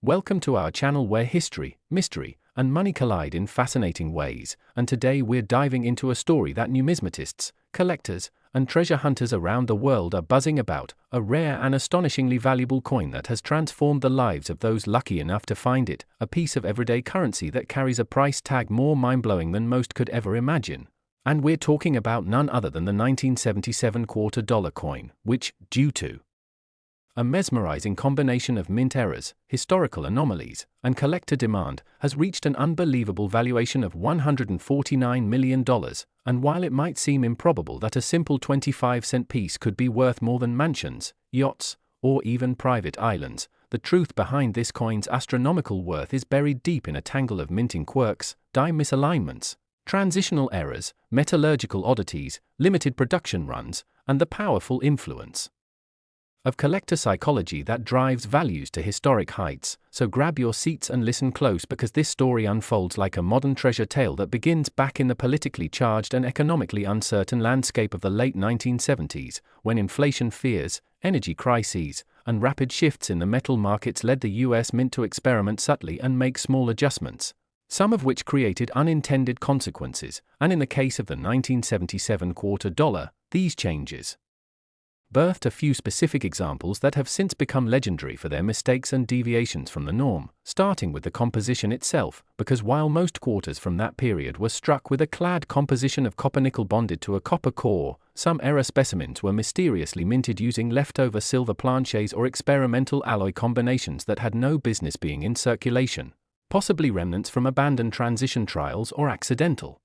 Welcome to our channel where history, mystery, and money collide in fascinating ways, and today we're diving into a story that numismatists, collectors, and treasure hunters around the world are buzzing about, a rare and astonishingly valuable coin that has transformed the lives of those lucky enough to find it, a piece of everyday currency that carries a price tag more mind-blowing than most could ever imagine. And we're talking about none other than the 1977 $2 coin, which, due to a mesmerizing combination of mint errors, historical anomalies, and collector demand, has reached an unbelievable valuation of $149 million, and while it might seem improbable that a simple 25-cent piece could be worth more than mansions, yachts, or even private islands, the truth behind this coin's astronomical worth is buried deep in a tangle of minting quirks, die misalignments, transitional errors, metallurgical oddities, limited production runs, and the powerful influence of collector psychology that drives values to historic heights. So grab your seats and listen close, because this story unfolds like a modern treasure tale that begins back in the politically charged and economically uncertain landscape of the late 1970s, when inflation fears, energy crises, and rapid shifts in the metal markets led the US Mint to experiment subtly and make small adjustments, some of which created unintended consequences, and in the case of the 1977 $2, these changes birthed a few specific examples that have since become legendary for their mistakes and deviations from the norm, starting with the composition itself, because while most quarters from that period were struck with a clad composition of copper-nickel bonded to a copper core, some error specimens were mysteriously minted using leftover silver planchets or experimental alloy combinations that had no business being in circulation, possibly remnants from abandoned transition trials or accidental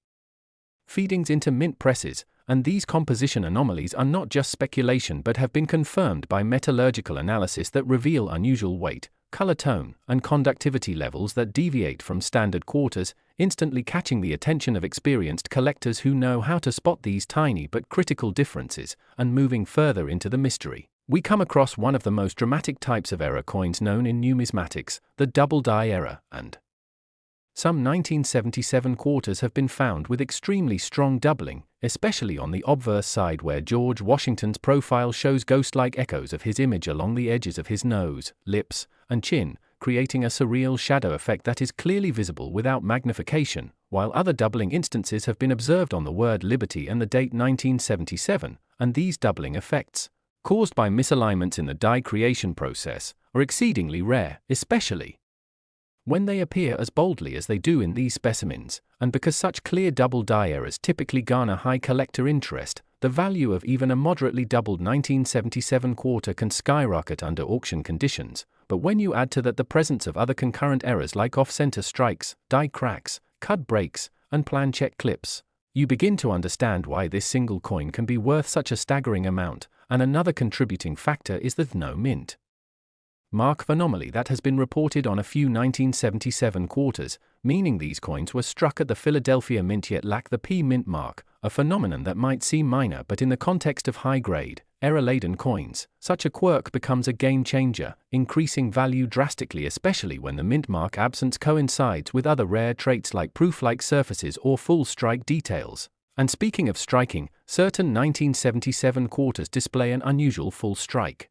feedings into mint presses. And these composition anomalies are not just speculation but have been confirmed by metallurgical analysis that reveal unusual weight, color tone, and conductivity levels that deviate from standard quarters, instantly catching the attention of experienced collectors who know how to spot these tiny but critical differences. And moving further into the mystery, we come across one of the most dramatic types of error coins known in numismatics, the double die error, and some 1977 quarters have been found with extremely strong doubling, especially on the obverse side where George Washington's profile shows ghost-like echoes of his image along the edges of his nose, lips, and chin, creating a surreal shadow effect that is clearly visible without magnification, while other doubling instances have been observed on the word liberty and the date 1977, and these doubling effects, caused by misalignments in the die creation process, are exceedingly rare, especially when they appear as boldly as they do in these specimens, and because such clear double die errors typically garner high collector interest, the value of even a moderately doubled 1977 quarter can skyrocket under auction conditions. But when you add to that the presence of other concurrent errors like off-center strikes, die cracks, cut breaks, and planchet clips, you begin to understand why this single coin can be worth such a staggering amount. And another contributing factor is the no mint mark anomaly that has been reported on a few 1977 quarters, meaning these coins were struck at the Philadelphia Mint yet lack the P mint mark, a phenomenon that might seem minor but in the context of high-grade, error-laden coins, such a quirk becomes a game-changer, increasing value drastically, especially when the mint mark absence coincides with other rare traits like proof-like surfaces or full strike details. And speaking of striking, certain 1977 quarters display an unusual full strike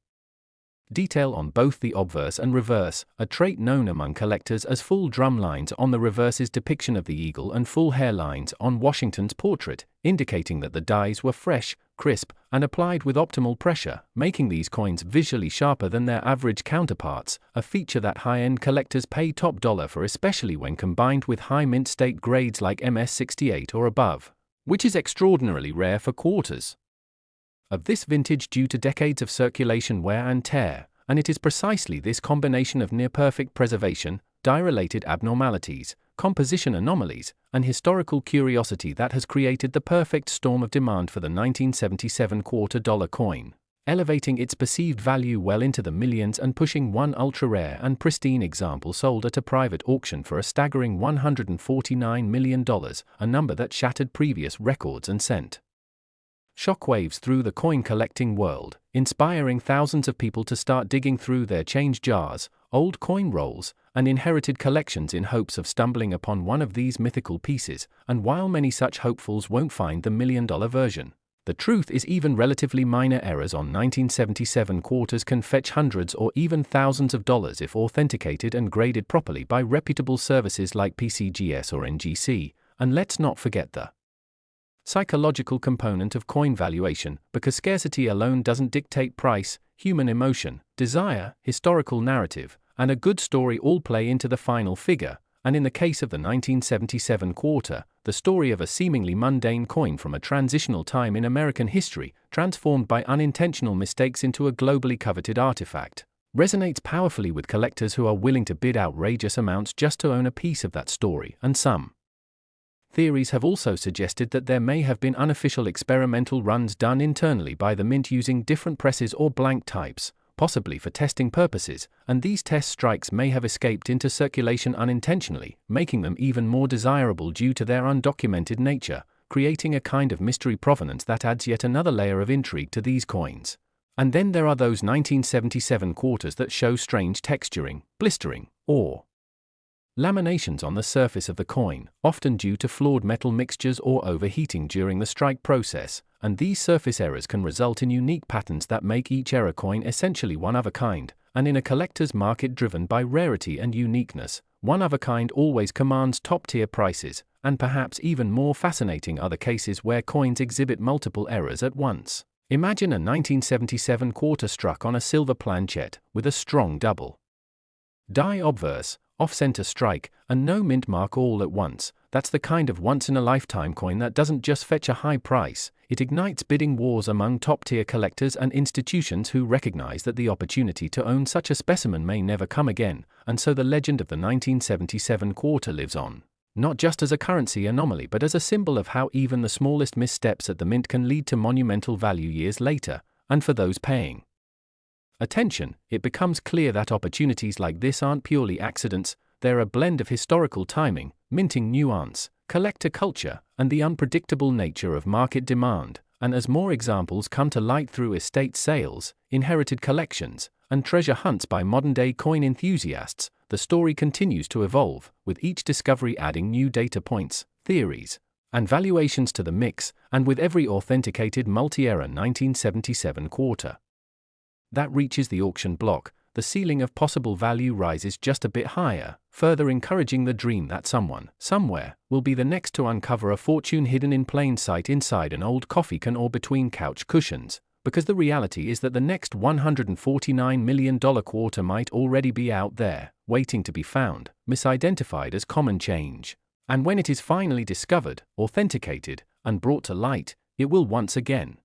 detail on both the obverse and reverse, a trait known among collectors as full drum lines on the reverse's depiction of the eagle and full hair lines on Washington's portrait, indicating that the dies were fresh, crisp, and applied with optimal pressure, making these coins visually sharper than their average counterparts, a feature that high-end collectors pay top dollar for, especially when combined with high mint state grades like MS-68 or above, which is extraordinarily rare for quarters of this vintage due to decades of circulation wear and tear. And it is precisely this combination of near-perfect preservation, die-related abnormalities, composition anomalies, and historical curiosity that has created the perfect storm of demand for the 1977 $2 coin, elevating its perceived value well into the millions and pushing one ultra-rare and pristine example sold at a private auction for a staggering $149 million, a number that shattered previous records and sent shockwaves through the coin-collecting world, inspiring thousands of people to start digging through their change jars, old coin rolls, and inherited collections in hopes of stumbling upon one of these mythical pieces. And while many such hopefuls won't find the million-dollar version, The truth is, even relatively minor errors on 1977 quarters can fetch hundreds or even thousands of dollars if authenticated and graded properly by reputable services like PCGS or NGC, and let's not forget the psychological component of coin valuation, because scarcity alone doesn't dictate price. Human emotion, desire, historical narrative, and a good story all play into the final figure, and in the case of the 1977 quarter, the story of a seemingly mundane coin from a transitional time in American history, transformed by unintentional mistakes into a globally coveted artifact, resonates powerfully with collectors who are willing to bid outrageous amounts just to own a piece of that story. And some theories have also suggested that there may have been unofficial experimental runs done internally by the mint using different presses or blank types, possibly for testing purposes, and these test strikes may have escaped into circulation unintentionally, making them even more desirable due to their undocumented nature, creating a kind of mystery provenance that adds yet another layer of intrigue to these coins. And then there are those 1977 quarters that show strange texturing, blistering, or laminations on the surface of the coin, often due to flawed metal mixtures or overheating during the strike process, and these surface errors can result in unique patterns that make each error coin essentially one of a kind, and in a collector's market driven by rarity and uniqueness, one of a kind always commands top-tier prices, and perhaps even more fascinating are the cases where coins exhibit multiple errors at once. Imagine a 1977 quarter struck on a silver planchet, with a strong double die obverse, off-center strike, and no mint mark all at once. That's the kind of once-in-a-lifetime coin that doesn't just fetch a high price, it ignites bidding wars among top-tier collectors and institutions who recognize that the opportunity to own such a specimen may never come again, and so the legend of the 1977 quarter lives on, not just as a currency anomaly but as a symbol of how even the smallest missteps at the mint can lead to monumental value years later, and for those paying attention, it becomes clear that opportunities like this aren't purely accidents, they're a blend of historical timing, minting nuance, collector culture, and the unpredictable nature of market demand. And as more examples come to light through estate sales, inherited collections, and treasure hunts by modern-day coin enthusiasts, the story continues to evolve, with each discovery adding new data points, theories, and valuations to the mix, and with every authenticated multi-era 1977 quarter that reaches the auction block, the ceiling of possible value rises just a bit higher, further encouraging the dream that someone, somewhere, will be the next to uncover a fortune hidden in plain sight inside an old coffee can or between couch cushions, because the reality is that the next $149 million quarter might already be out there, waiting to be found, misidentified as common change. And when it is finally discovered, authenticated, and brought to light, it will once again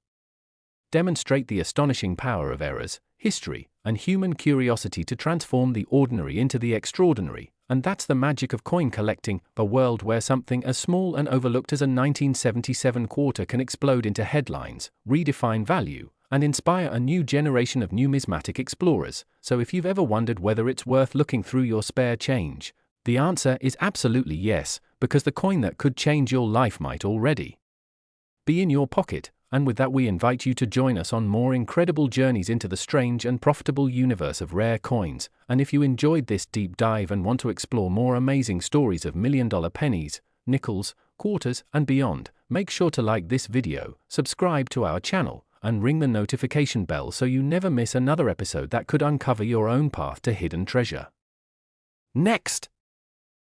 demonstrate the astonishing power of errors, history, and human curiosity to transform the ordinary into the extraordinary. And that's the magic of coin collecting, a world where something as small and overlooked as a 1977 quarter can explode into headlines, redefine value, and inspire a new generation of numismatic explorers. So if you've ever wondered whether it's worth looking through your spare change, the answer is absolutely yes, because the coin that could change your life might already be in your pocket. And with that, we invite you to join us on more incredible journeys into the strange and profitable universe of rare coins. And if you enjoyed this deep dive and want to explore more amazing stories of million-dollar pennies, nickels, quarters, and beyond, make sure to like this video, subscribe to our channel, and ring the notification bell so you never miss another episode that could uncover your own path to hidden treasure. Next!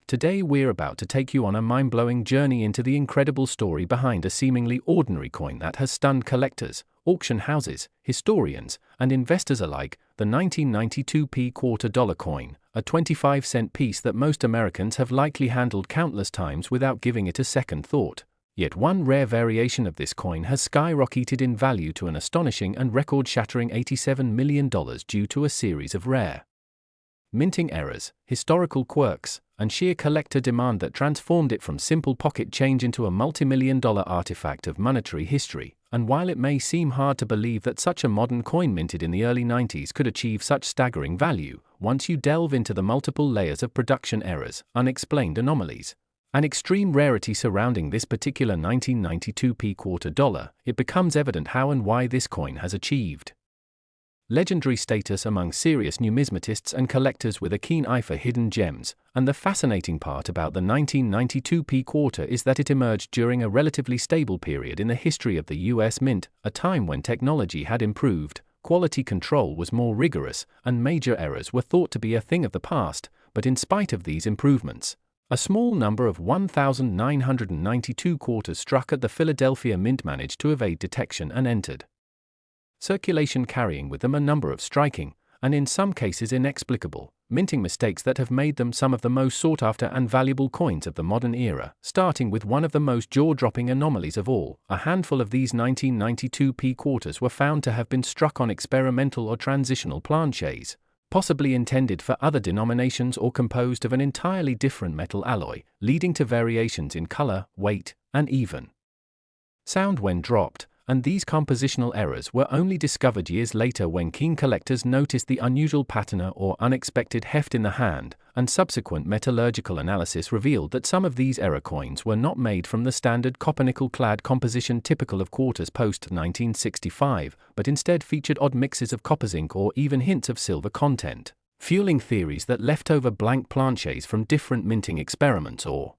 Today we're about to take you on a mind-blowing journey into the incredible story behind a seemingly ordinary coin that has stunned collectors, auction houses, historians, and investors alike, the 1992 quarter dollar coin, a 25-cent piece that most Americans have likely handled countless times without giving it a second thought. Yet one rare variation of this coin has skyrocketed in value to an astonishing and record-shattering $87 million due to a series of rare minting errors, historical quirks, and sheer collector demand that transformed it from simple pocket change into a multi-million-dollar artifact of monetary history. And while it may seem hard to believe that such a modern coin minted in the early 90s could achieve such staggering value, once you delve into the multiple layers of production errors, unexplained anomalies, and extreme rarity surrounding this particular 1992 quarter dollar, it becomes evident how and why this coin has achieved legendary status among serious numismatists and collectors with a keen eye for hidden gems, and the fascinating part about the 1992 P-quarter is that it emerged during a relatively stable period in the history of the US Mint, a time when technology had improved, quality control was more rigorous, and major errors were thought to be a thing of the past. But in spite of these improvements, a small number of 1,992 quarters struck at the Philadelphia Mint managed to evade detection and entered circulation, carrying with them a number of striking, and in some cases inexplicable, minting mistakes that have made them some of the most sought-after and valuable coins of the modern era, starting with one of the most jaw-dropping anomalies of all. A handful of these 1992 P-quarters were found to have been struck on experimental or transitional planchets, possibly intended for other denominations or composed of an entirely different metal alloy, leading to variations in color, weight, and even sound when dropped. And these compositional errors were only discovered years later when keen collectors noticed the unusual patina or unexpected heft in the hand, and subsequent metallurgical analysis revealed that some of these error coins were not made from the standard copper-nickel-clad composition typical of quarters post-1965, but instead featured odd mixes of copper zinc or even hints of silver content, fueling theories that leftover blank planchets from different minting experiments or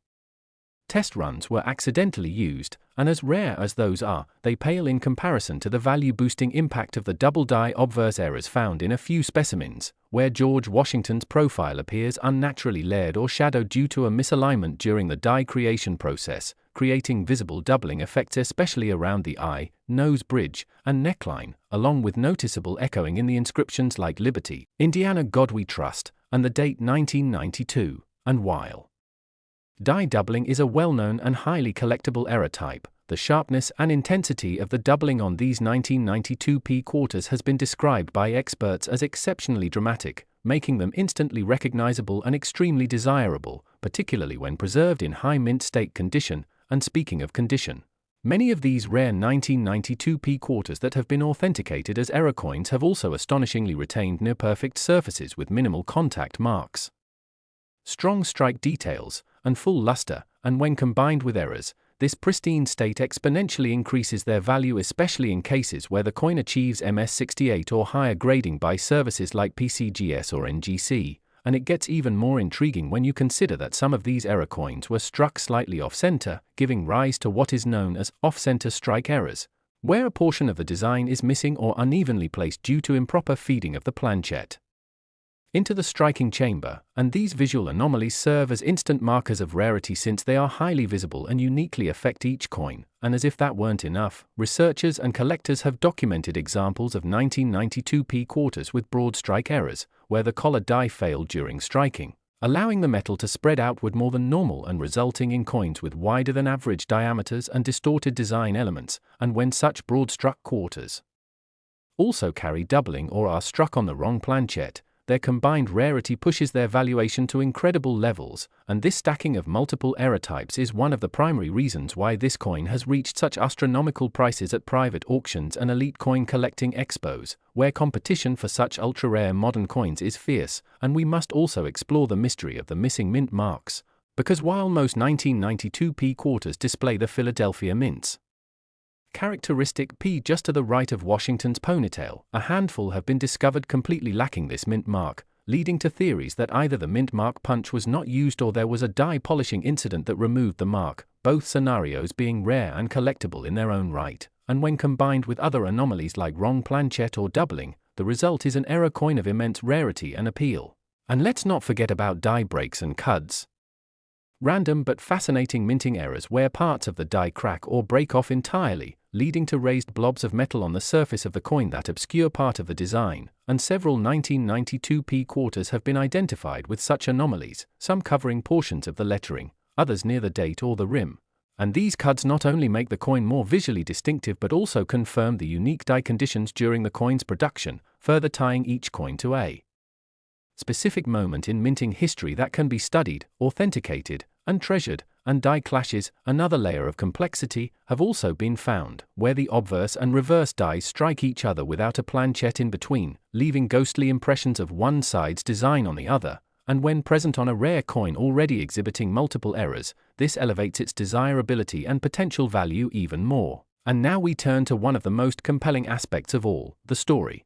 test runs were accidentally used, and as rare as those are, they pale in comparison to the value-boosting impact of the double-die obverse errors found in a few specimens, where George Washington's profile appears unnaturally layered or shadowed due to a misalignment during the die creation process, creating visible doubling effects especially around the eye, nose bridge, and neckline, along with noticeable echoing in the inscriptions like Liberty, Indiana God We Trust, and the date 1992, and while die doubling is a well-known and highly collectible error type, the sharpness and intensity of the doubling on these 1992 P-quarters has been described by experts as exceptionally dramatic, making them instantly recognizable and extremely desirable, particularly when preserved in high mint state condition. And speaking of condition, many of these rare 1992 P-quarters that have been authenticated as error coins have also astonishingly retained near-perfect surfaces with minimal contact marks, strong strike details, and full luster, and when combined with errors, this pristine state exponentially increases their value, especially in cases where the coin achieves MS68 or higher grading by services like PCGS or NGC, and it gets even more intriguing when you consider that some of these error coins were struck slightly off-center, giving rise to what is known as off-center strike errors, where a portion of the design is missing or unevenly placed due to improper feeding of the planchet into the striking chamber, and these visual anomalies serve as instant markers of rarity since they are highly visible and uniquely affect each coin. And as if that weren't enough, researchers and collectors have documented examples of 1992 P-quarters with broad strike errors, where the collar die failed during striking, allowing the metal to spread outward more than normal and resulting in coins with wider than average diameters and distorted design elements. And when such broad struck quarters also carry doubling or are struck on the wrong planchet, their combined rarity pushes their valuation to incredible levels, and this stacking of multiple error types is one of the primary reasons why this coin has reached such astronomical prices at private auctions and elite coin collecting expos, where competition for such ultra-rare modern coins is fierce. And we must also explore the mystery of the missing mint marks, because while most 1992 P-quarters display the Philadelphia Mint's characteristic P just to the right of Washington's ponytail, a handful have been discovered completely lacking this mint mark, leading to theories that either the mint mark punch was not used or there was a die polishing incident that removed the mark, both scenarios being rare and collectible in their own right. And when combined with other anomalies like wrong planchet or doubling, the result is an error coin of immense rarity and appeal. And let's not forget about die breaks and cuds. Random but fascinating minting errors where parts of the die crack or break off entirely, leading to raised blobs of metal on the surface of the coin that obscure part of the design, and several 1992 P-quarters have been identified with such anomalies, some covering portions of the lettering, others near the date or the rim. And these cuds not only make the coin more visually distinctive but also confirm the unique die conditions during the coin's production, further tying each coin to a specific moment in minting history that can be studied, authenticated, and treasured. And die clashes, another layer of complexity, have also been found, where the obverse and reverse dies strike each other without a planchet in between, leaving ghostly impressions of one side's design on the other. And when present on a rare coin already exhibiting multiple errors, this elevates its desirability and potential value even more. And now we turn to one of the most compelling aspects of all, the story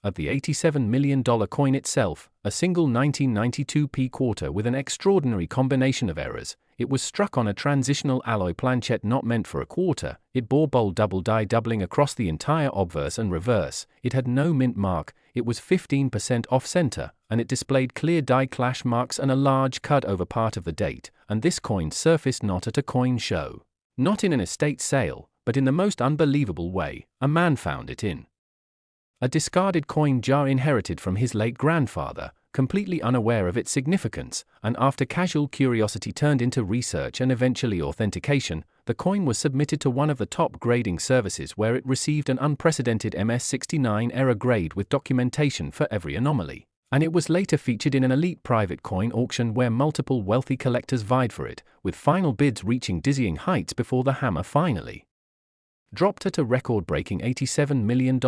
Of the $87 million coin itself, a single 1992 p-quarter with an extraordinary combination of errors, it was struck on a transitional alloy planchette not meant for a quarter, it bore bold double die doubling across the entire obverse and reverse, it had no mint mark, it was 15% off-center, and it displayed clear die clash marks and a large cut over part of the date, and this coin surfaced not at a coin show. Not in an estate sale, but in the most unbelievable way, a man found it in a discarded coin jar inherited from his late grandfather, completely unaware of its significance, and after casual curiosity turned into research and eventually authentication, the coin was submitted to one of the top grading services where it received an unprecedented MS69 error grade with documentation for every anomaly. And it was later featured in an elite private coin auction where multiple wealthy collectors vied for it, with final bids reaching dizzying heights before the hammer finally dropped at a record-breaking $87 million,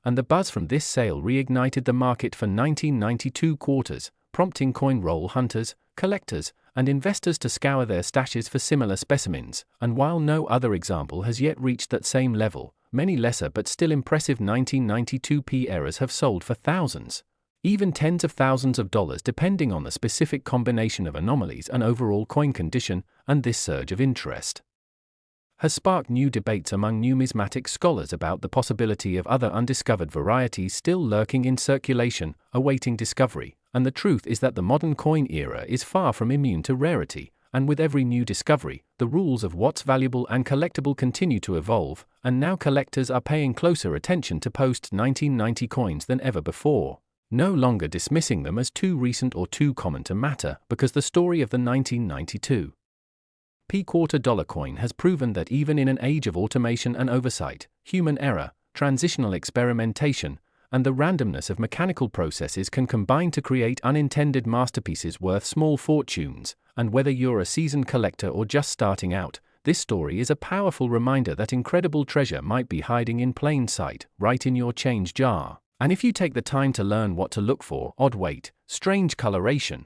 and the buzz from this sale reignited the market for 1992 quarters, prompting coin roll hunters, collectors, and investors to scour their stashes for similar specimens, and while no other example has yet reached that same level, many lesser but still impressive 1992 p errors have sold for thousands, even tens of thousands of dollars depending on the specific combination of anomalies and overall coin condition, and this surge of interest has sparked new debates among numismatic scholars about the possibility of other undiscovered varieties still lurking in circulation, awaiting discovery, and the truth is that the modern coin era is far from immune to rarity, and with every new discovery, the rules of what's valuable and collectible continue to evolve, and now collectors are paying closer attention to post-1990 coins than ever before, no longer dismissing them as too recent or too common to matter, because the story of the 1992 p-quarter dollar coin has proven that even in an age of automation and oversight, human error, transitional experimentation, and the randomness of mechanical processes can combine to create unintended masterpieces worth small fortunes, and whether you're a seasoned collector or just starting out, this story is a powerful reminder that incredible treasure might be hiding in plain sight, right in your change jar. And if you take the time to learn what to look for, odd weight, strange coloration,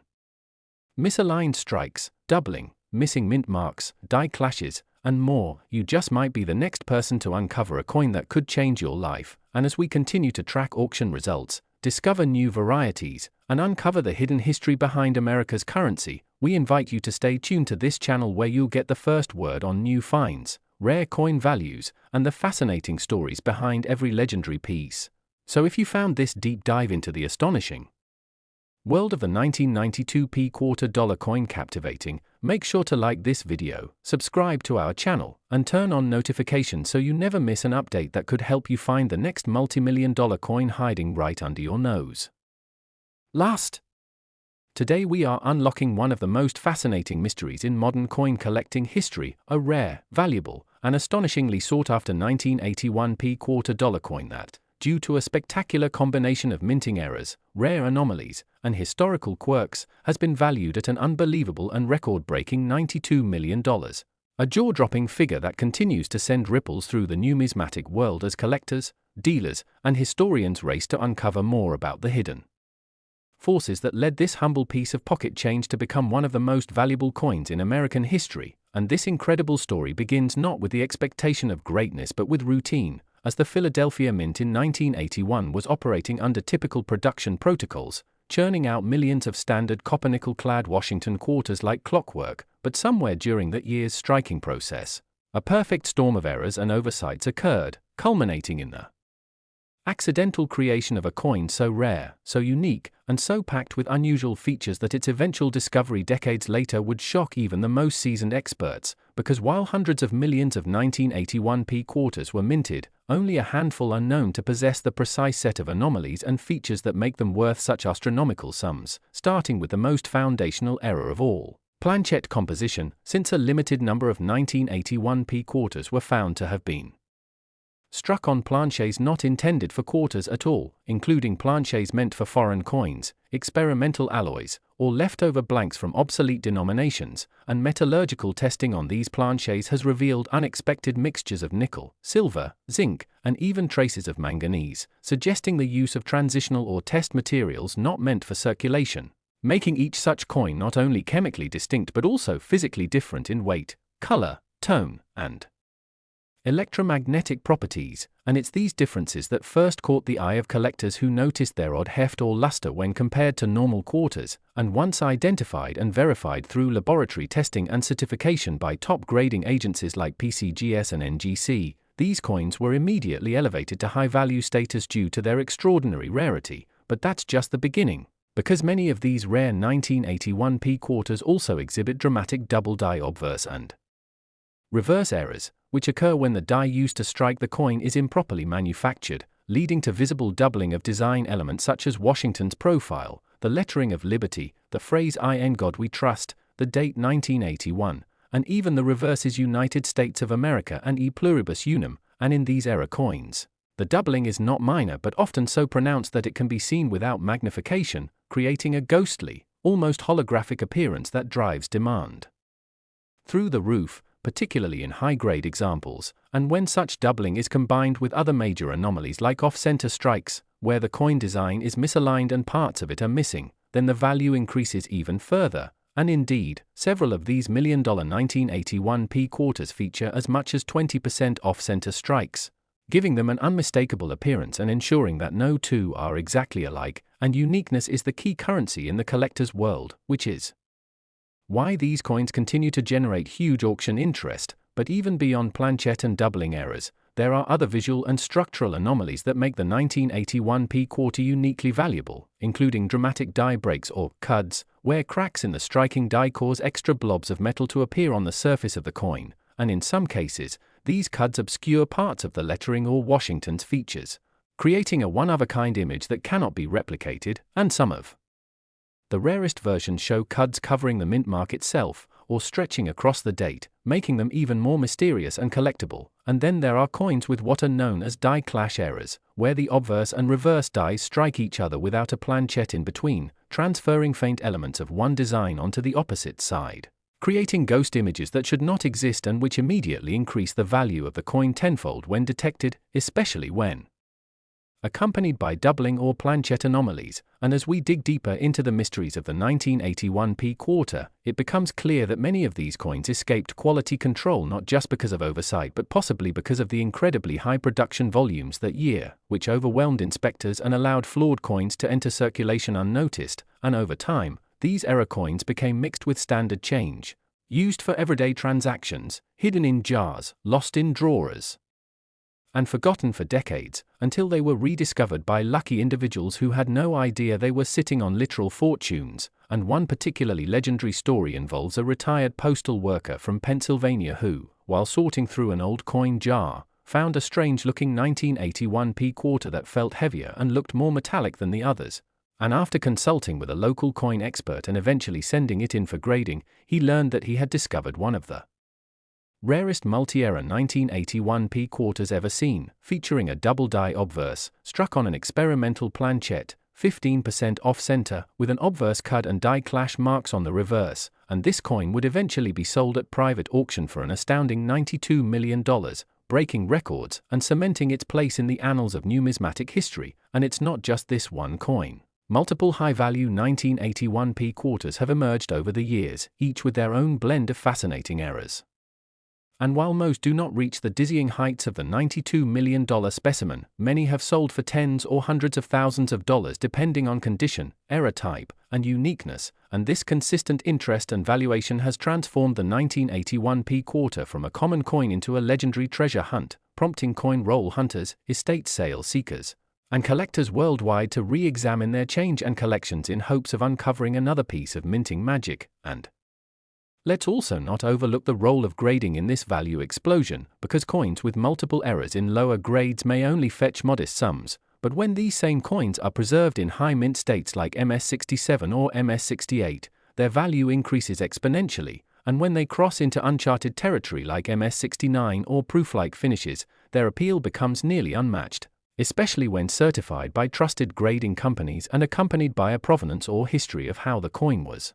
misaligned strikes, doubling, missing mint marks, die clashes, and more, you just might be the next person to uncover a coin that could change your life. And as we continue to track auction results, discover new varieties, and uncover the hidden history behind America's currency, we invite you to stay tuned to this channel where you'll get the first word on new finds, rare coin values, and the fascinating stories behind every legendary piece. So if you found this deep dive into the astonishing world of the 1992 p-quarter dollar coin captivating, make sure to like this video, subscribe to our channel, and turn on notifications so you never miss an update that could help you find the next multi-million-dollar coin hiding right under your nose. Today we are unlocking one of the most fascinating mysteries in modern coin collecting history, a rare, valuable, and astonishingly sought-after 1981 p-quarter dollar coin that, due to a spectacular combination of minting errors, rare anomalies, and historical quirks, has been valued at an unbelievable and record-breaking $92 million. A jaw-dropping figure that continues to send ripples through the numismatic world as collectors, dealers, and historians race to uncover more about the hidden forces that led this humble piece of pocket change to become one of the most valuable coins in American history. And this incredible story begins not with the expectation of greatness but with routine, as the Philadelphia Mint in 1981 was operating under typical production protocols, churning out millions of standard copper-nickel-clad Washington quarters like clockwork, but somewhere during that year's striking process, a perfect storm of errors and oversights occurred, culminating in the accidental creation of a coin so rare, so unique, and so packed with unusual features that its eventual discovery decades later would shock even the most seasoned experts, because while hundreds of millions of 1981 p-quarters were minted, only a handful are known to possess the precise set of anomalies and features that make them worth such astronomical sums, starting with the most foundational error of all, planchette composition, since a limited number of 1981 p-quarters were found to have been struck on planchets not intended for quarters at all, including planchets meant for foreign coins, experimental alloys, or leftover blanks from obsolete denominations, and metallurgical testing on these planchets has revealed unexpected mixtures of nickel, silver, zinc, and even traces of manganese, suggesting the use of transitional or test materials not meant for circulation, making each such coin not only chemically distinct but also physically different in weight, color, tone, and electromagnetic properties, and it's these differences that first caught the eye of collectors who noticed their odd heft or luster when compared to normal quarters, and once identified and verified through laboratory testing and certification by top grading agencies like PCGS and NGC, these coins were immediately elevated to high-value status due to their extraordinary rarity. But that's just the beginning, because many of these rare 1981p quarters also exhibit dramatic double die obverse and reverse errors, which occur when the die used to strike the coin is improperly manufactured, leading to visible doubling of design elements such as Washington's profile, the lettering of liberty, the phrase "I in God we trust," the date 1981, and even the reverse is United States of America and E pluribus unum, and in these error coins, the doubling is not minor but often so pronounced that it can be seen without magnification, creating a ghostly, almost holographic appearance that drives demand through the roof, particularly in high-grade examples, and when such doubling is combined with other major anomalies like off-center strikes, where the coin design is misaligned and parts of it are missing, then the value increases even further, and indeed, several of these million-dollar 1981p quarters feature as much as 20% off-center strikes, giving them an unmistakable appearance and ensuring that no two are exactly alike, and uniqueness is the key currency in the collector's world, which is why these coins continue to generate huge auction interest. But even beyond planchet and doubling errors, there are other visual and structural anomalies that make the 1981p quarter uniquely valuable, including dramatic die breaks or cuds, where cracks in the striking die cause extra blobs of metal to appear on the surface of the coin, and in some cases, these cuds obscure parts of the lettering or Washington's features, creating a one-of-a-kind image that cannot be replicated, and some of the rarest versions show cuds covering the mint mark itself, or stretching across the date, making them even more mysterious and collectible. And then there are coins with what are known as die clash errors, where the obverse and reverse dies strike each other without a planchet in between, transferring faint elements of one design onto the opposite side, creating ghost images that should not exist and which immediately increase the value of the coin tenfold when detected, especially when accompanied by doubling or planchet anomalies. And as we dig deeper into the mysteries of the 1981p quarter, it becomes clear that many of these coins escaped quality control not just because of oversight but possibly because of the incredibly high production volumes that year, which overwhelmed inspectors and allowed flawed coins to enter circulation unnoticed, and over time, these error coins became mixed with standard change, used for everyday transactions, hidden in jars, lost in drawers, and forgotten for decades, until they were rediscovered by lucky individuals who had no idea they were sitting on literal fortunes. And one particularly legendary story involves a retired postal worker from Pennsylvania who, while sorting through an old coin jar, found a strange-looking 1981p quarter that felt heavier and looked more metallic than the others. And after consulting with a local coin expert and eventually sending it in for grading, he learned that he had discovered one of the rarest multi-error 1981p quarters ever seen, featuring a double die obverse, struck on an experimental planchet, 15% off-center, with an obverse cud and die clash marks on the reverse, and this coin would eventually be sold at private auction for an astounding $92 million, breaking records and cementing its place in the annals of numismatic history. And it's not just this one coin. Multiple high-value 1981p quarters have emerged over the years, each with their own blend of fascinating errors. And while most do not reach the dizzying heights of the $92 million specimen, many have sold for tens or hundreds of thousands of dollars depending on condition, error type, and uniqueness, and this consistent interest and valuation has transformed the 1981p quarter from a common coin into a legendary treasure hunt, prompting coin roll hunters, estate sale seekers, and collectors worldwide to re-examine their change and collections in hopes of uncovering another piece of minting magic. And let's also not overlook the role of grading in this value explosion, because coins with multiple errors in lower grades may only fetch modest sums, but when these same coins are preserved in high mint states like MS67 or MS68, their value increases exponentially, and when they cross into uncharted territory like MS69 or proof-like finishes, their appeal becomes nearly unmatched, especially when certified by trusted grading companies and accompanied by a provenance or history of how the coin was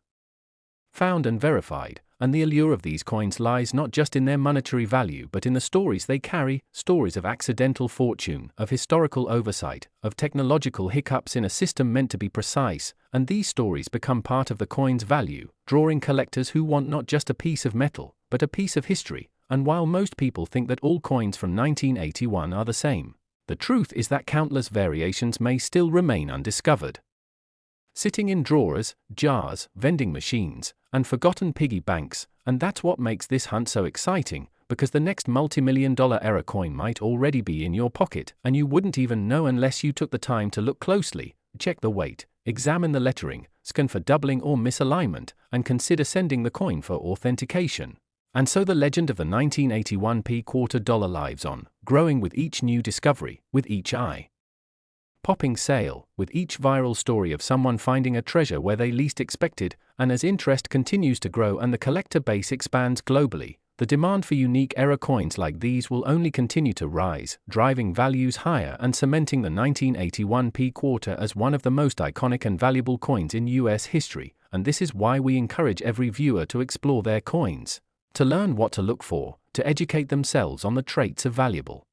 found and verified. And the allure of these coins lies not just in their monetary value but in the stories they carry, stories of accidental fortune, of historical oversight, of technological hiccups in a system meant to be precise, and these stories become part of the coin's value, drawing collectors who want not just a piece of metal, but a piece of history, and while most people think that all coins from 1981 are the same, the truth is that countless variations may still remain undiscovered. Sitting in drawers, jars, vending machines, and forgotten piggy banks, and that's what makes this hunt so exciting, because the next multi-million-dollar era coin might already be in your pocket, and you wouldn't even know unless you took the time to look closely, check the weight, examine the lettering, scan for doubling or misalignment, and consider sending the coin for authentication. And so the legend of the 1981 quarter dollar lives on, growing with each new discovery, with each eye-popping sale, with each viral story of someone finding a treasure where they least expected, and as interest continues to grow and the collector base expands globally, the demand for unique era coins like these will only continue to rise, driving values higher and cementing the 1981 quarter as one of the most iconic and valuable coins in US history, and this is why we encourage every viewer to explore their coins, to learn what to look for, to educate themselves on the traits of valuable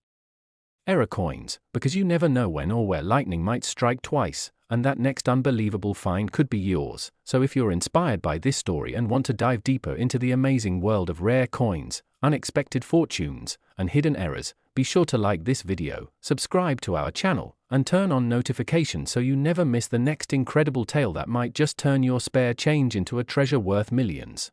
era coins, because you never know when or where lightning might strike twice, and that next unbelievable find could be yours. So if you're inspired by this story and want to dive deeper into the amazing world of rare coins, unexpected fortunes, and hidden errors, be sure to like this video, subscribe to our channel, and turn on notifications so you never miss the next incredible tale that might just turn your spare change into a treasure worth millions.